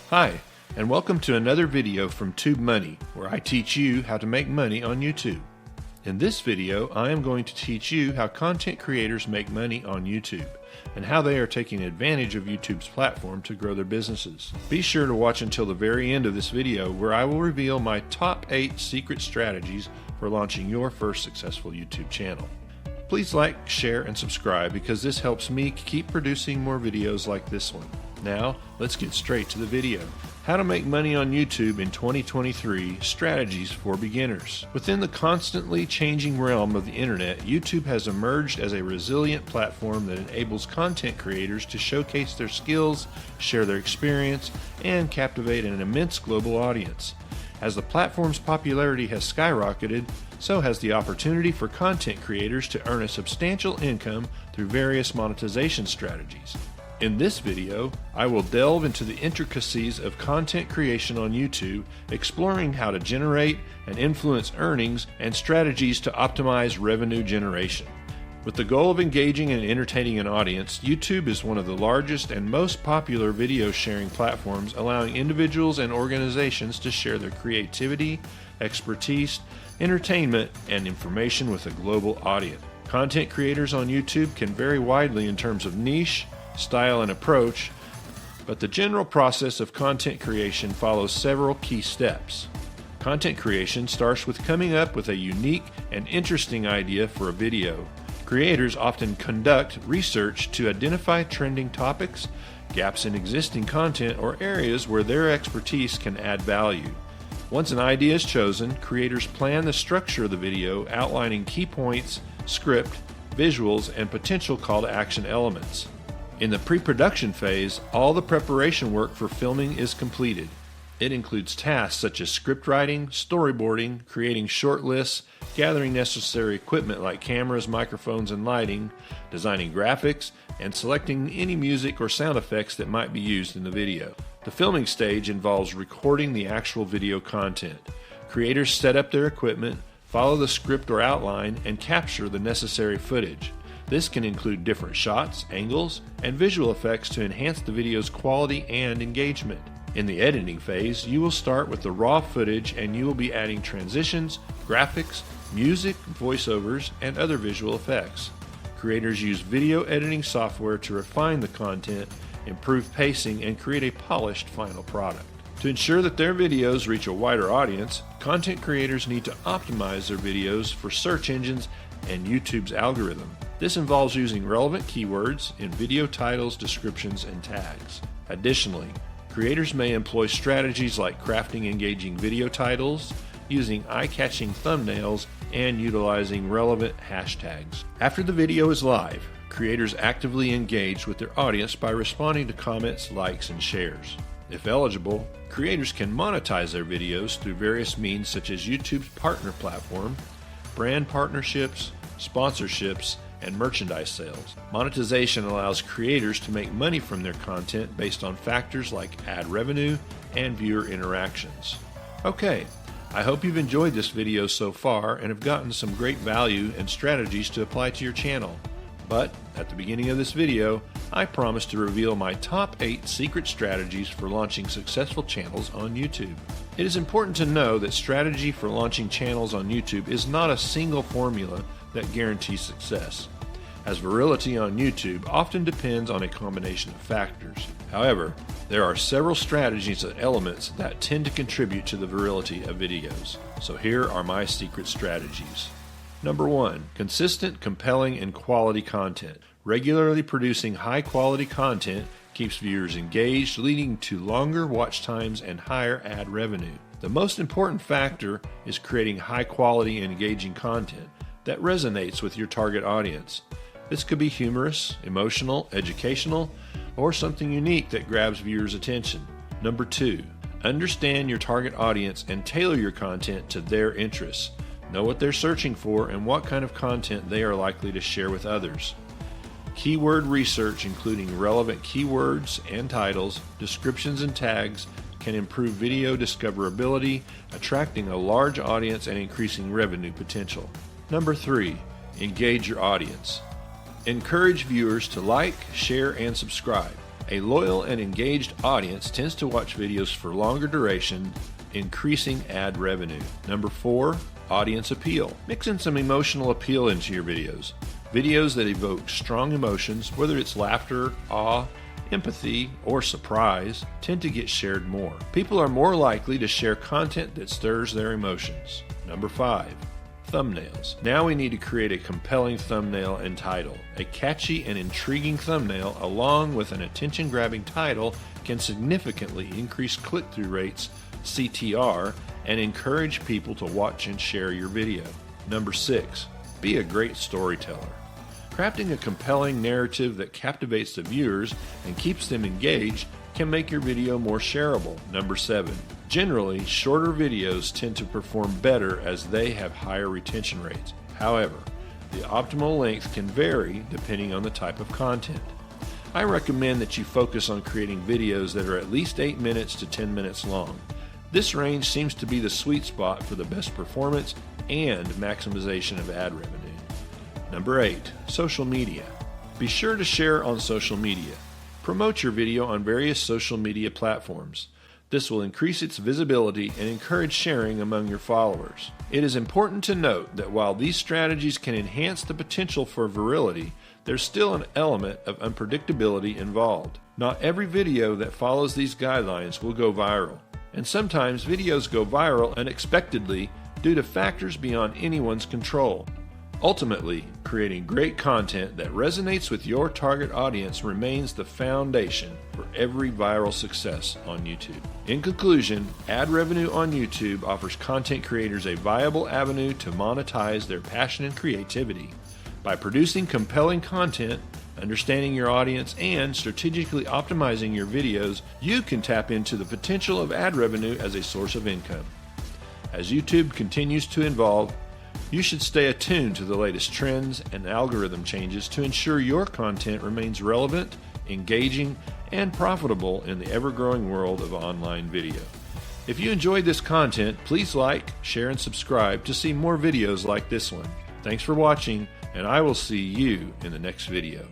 Hi, and welcome to another video from TubeMoney, where I teach you how to make money on YouTube. In this video, I am going to teach you how content creators make money on YouTube, and how they are taking advantage of YouTube's platform to grow their businesses. Be sure to watch until the very end of this video, where I will reveal my top 8 secret strategies for launching your first successful YouTube channel. Please like, share, and subscribe because this helps me keep producing more videos like this one. Now, let's get straight to the video. How to make money on YouTube in 2023, strategies for beginners. Within the constantly changing realm of the internet, YouTube has emerged as a resilient platform that enables content creators to showcase their skills, share their experience, and captivate an immense global audience. As the platform's popularity has skyrocketed, so has the opportunity for content creators to earn a substantial income through various monetization strategies. In this video, I will delve into the intricacies of content creation on YouTube, exploring how to generate and influence earnings and strategies to optimize revenue generation. With the goal of engaging and entertaining an audience, YouTube is one of the largest and most popular video sharing platforms, allowing individuals and organizations to share their creativity, expertise, entertainment, and information with a global audience. Content creators on YouTube can vary widely in terms of niche, style, and approach, but the general process of content creation follows several key steps. Content creation starts with coming up with a unique and interesting idea for a video. Creators often conduct research to identify trending topics, gaps in existing content, or areas where their expertise can add value. Once an idea is chosen, creators plan the structure of the video, outlining key points, script, visuals, and potential call to action elements. In the pre-production phase, all the preparation work for filming is completed. It includes tasks such as script writing, storyboarding, creating short lists, gathering necessary equipment like cameras, microphones, and lighting, designing graphics, and selecting any music or sound effects that might be used in the video. The filming stage involves recording the actual video content. Creators set up their equipment, follow the script or outline, and capture the necessary footage. This can include different shots, angles, and visual effects to enhance the video's quality and engagement. In the editing phase, you will start with the raw footage and you will be adding transitions, graphics, music, voiceovers, and other visual effects. Creators use video editing software to refine the content, improve pacing, and create a polished final product. To ensure that their videos reach a wider audience, content creators need to optimize their videos for search engines and YouTube's algorithm. This involves using relevant keywords in video titles, descriptions, and tags. Additionally, creators may employ strategies like crafting engaging video titles, using eye-catching thumbnails, and utilizing relevant hashtags. After the video is live, creators actively engage with their audience by responding to comments, likes, and shares. If eligible, creators can monetize their videos through various means such as YouTube's partner platform, brand partnerships, sponsorships, and merchandise sales. Monetization allows creators to make money from their content based on factors like ad revenue and viewer interactions. Okay, I hope you've enjoyed this video so far and have gotten some great value and strategies to apply to your channel. But at the beginning of this video, I promised to reveal my top 8 secret strategies for launching successful channels on YouTube. It is important to know that strategy for launching channels on YouTube is not a single formula that guarantees success, as virility on YouTube often depends on a combination of factors. However, there are several strategies and elements that tend to contribute to the virility of videos. So here are my secret strategies. Number 1. Consistent, compelling, and quality content. Regularly producing high-quality content keeps viewers engaged, leading to longer watch times and higher ad revenue. The most important factor is creating high-quality and engaging content that resonates with your target audience. This could be humorous, emotional, educational, or something unique that grabs viewers' attention. Number 2. Understand your target audience and tailor your content to their interests. Know what they're searching for and what kind of content they are likely to share with others. Keyword research, including relevant keywords and titles, descriptions, and tags, can improve video discoverability, attracting a large audience and increasing revenue potential. Number 3. Engage your audience. Encourage viewers to like, share, and subscribe. A loyal and engaged audience tends to watch videos for longer duration, increasing ad revenue. Number 4, audience appeal. Mix in some emotional appeal into your videos. Videos that evoke strong emotions, whether it's laughter, awe, empathy, or surprise, tend to get shared more. People are more likely to share content that stirs their emotions. Number 5, thumbnails. Now we need to create a compelling thumbnail and title. A catchy and intriguing thumbnail along with an attention-grabbing title can significantly increase click-through rates, CTR, and encourage people to watch and share your video. Number 6, be a great storyteller. Crafting a compelling narrative that captivates the viewers and keeps them engaged can make your video more shareable. Number 7, generally, shorter videos tend to perform better as they have higher retention rates. However, the optimal length can vary depending on the type of content. I recommend that you focus on creating videos that are at least 8 minutes to 10 minutes long. This range seems to be the sweet spot for the best performance and maximization of ad revenue. Number 8, social media. Be sure to share on social media. Promote your video on various social media platforms. This will increase its visibility and encourage sharing among your followers. It is important to note that while these strategies can enhance the potential for virality, there's still an element of unpredictability involved. Not every video that follows these guidelines will go viral, and sometimes videos go viral unexpectedly due to factors beyond anyone's control. Ultimately, creating great content that resonates with your target audience remains the foundation for every viral success on YouTube. In conclusion, ad revenue on YouTube offers content creators a viable avenue to monetize their passion and creativity. By producing compelling content, understanding your audience, and strategically optimizing your videos, you can tap into the potential of ad revenue as a source of income. As YouTube continues to evolve, you should stay attuned to the latest trends and algorithm changes to ensure your content remains relevant, engaging, and profitable in the ever-growing world of online video. If you enjoyed this content, please like, share, and subscribe to see more videos like this one. Thanks for watching, and I will see you in the next video.